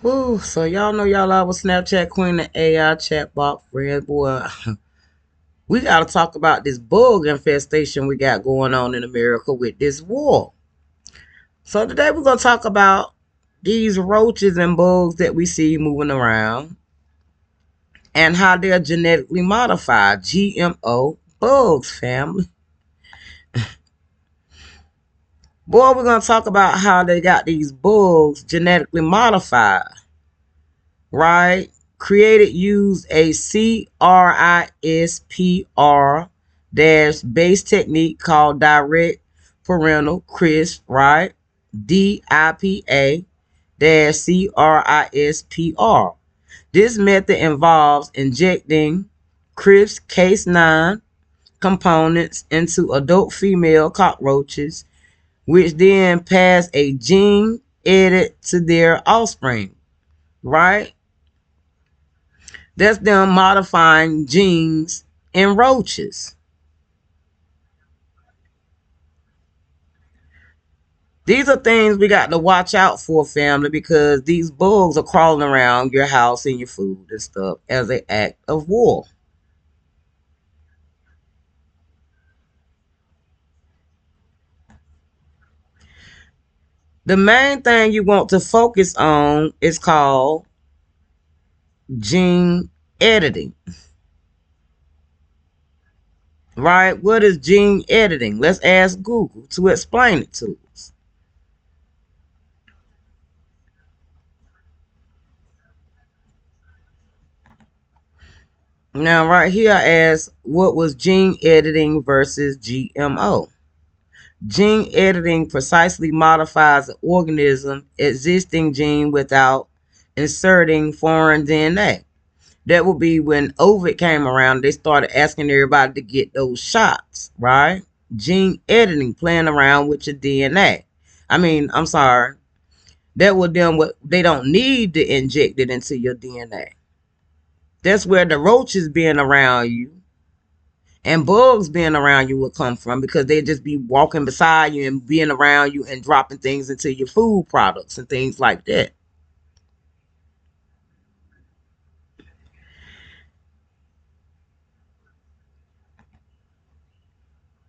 Whew, so y'all know y'all our Snapchat queen and AI chatbot friend. Boy, we gotta talk about this bug infestation we got going on in America with this war. So today we're gonna talk about these roaches and bugs that we see moving around and how they're genetically modified. GMO bugs, family. Boy, we're gonna talk about how they got these bugs genetically modified, right? Created used a CRISPR dash base technique called direct parental CRISP, right? DIPA dash CRISPR. This method involves injecting CRISP Cas9 components into adult female cockroaches, which then pass a gene edit to their offspring, right? That's them modifying genes in roaches. These are things we got to watch out for, family, because these bugs are crawling around your house and your food and stuff as an act of war. The main thing you want to focus on is called gene editing, right? What is gene editing? Let's ask Google to explain it to us. Now, right here, I ask what was gene editing versus GMO? Gene editing precisely modifies an organism's existing gene without inserting foreign DNA. That would be when COVID came around, they started asking everybody to get those shots, right? Gene editing, playing around with your DNA. I'm sorry. That would them what they don't need to inject it into your DNA. That's where the roaches being around you and bugs being around you will come from, because they just be walking beside you and being around you and dropping things into your food products and things like that.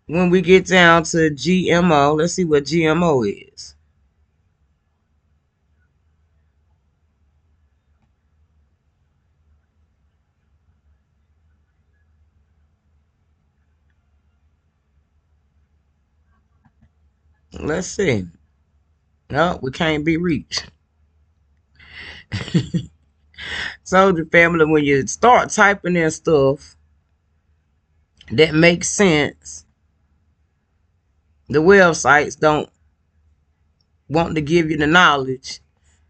When we get down to GMO, let's see what GMO is. Let's see. No, we can't be reached. So the family, when you start typing in stuff that makes sense, the websites don't want to give you the knowledge,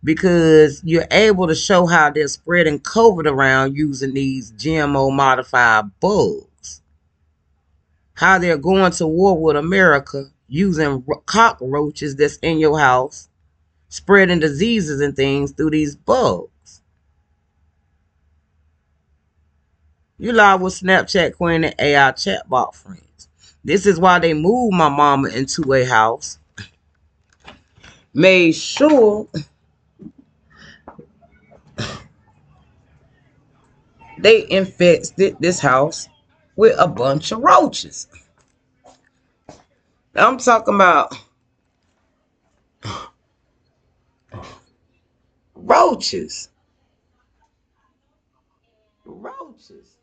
because you're able to show how they're spreading COVID around using these GMO modified bugs. How they're going to war with America using cockroaches that's in your house, spreading diseases and things through these bugs. You live with Snapchat Queen and AI chatbot friends. This is why they moved my mama into a house. Made sure they infested this house with a bunch of roaches. I'm talking about roaches. Roaches.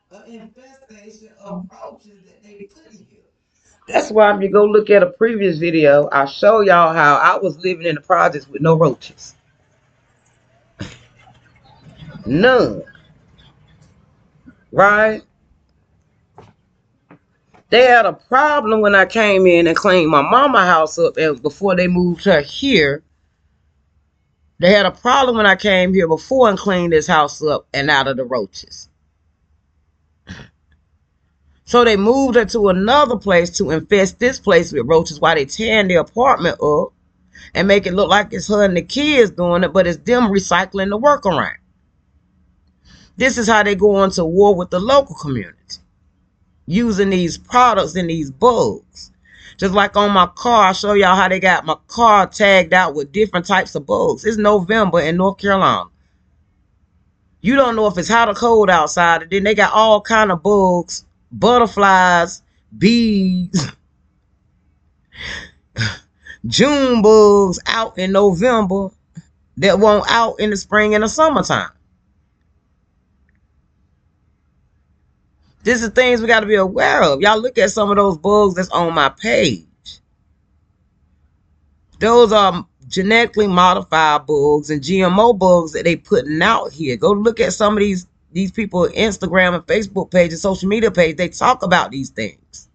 An infestation of roaches that they put in here. That's why if you go look at a previous video, I show y'all how I was living in the projects with no roaches. None. Right? They had a problem when I came in and cleaned my mama house up, and before they moved her here. They had a problem when I came here before and cleaned this house up and out of the roaches. So they moved her to another place to infest this place with roaches while they tearing the apartment up and make it look like it's her and the kids doing it, but it's them recycling the workaround. This is how they go on to war with the local community, using these products and these bugs. Just like on my car, I show y'all how they got my car tagged out with different types of bugs. It's November in North Carolina. You don't know if it's hot or cold outside. And then they got all kind of bugs, butterflies, bees, June bugs out in November that won't out in the spring and the summertime. This is things we got to be aware of. Y'all look at some of those bugs that's on my page. Those are genetically modified bugs and GMO bugs that they putting out here. Go look at some of these people Instagram and Facebook pages, social media page. They talk about these things.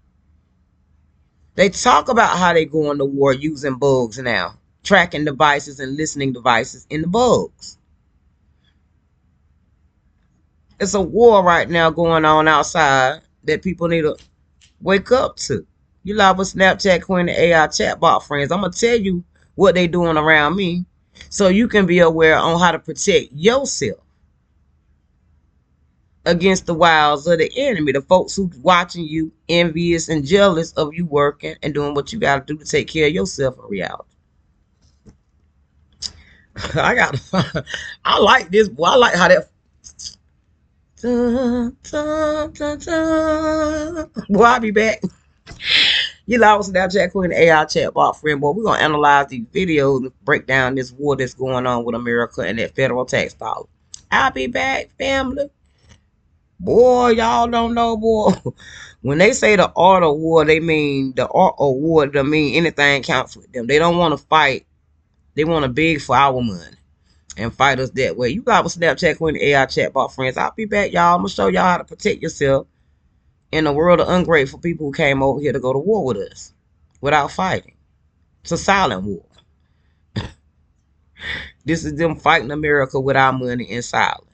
They talk about how they going to war using bugs now, tracking devices and listening devices in the bugs. It's a war right now going on outside that people need to wake up to. You live with Snapchat Queen and AI chatbot friends. I'm going to tell you what they doing around me so you can be aware on how to protect yourself against the wiles of the enemy, the folks who watching you, envious and jealous of you working and doing what you got to do to take care of yourself in reality. I like this, boy. I like how that. Dun, dun, dun, dun. Boy, I'll be back. You lost Snapchat Queen AI chatbot friend. Boy, we're gonna analyze these videos and break down this war that's going on with America and that federal tax dollar. I'll be back, family. Boy, y'all don't know, boy. When they say the art of war, they mean the art of war. They mean anything counts with them. They don't want to fight. They want to beg for our money and fight us that way. You got with Snapchat Queen AI chatbot friends. I'll be back, y'all. I'm gonna show y'all how to protect yourself in a world of ungrateful people who came over here to go to war with us without fighting. It's a silent war. This is them fighting America with our money in silence.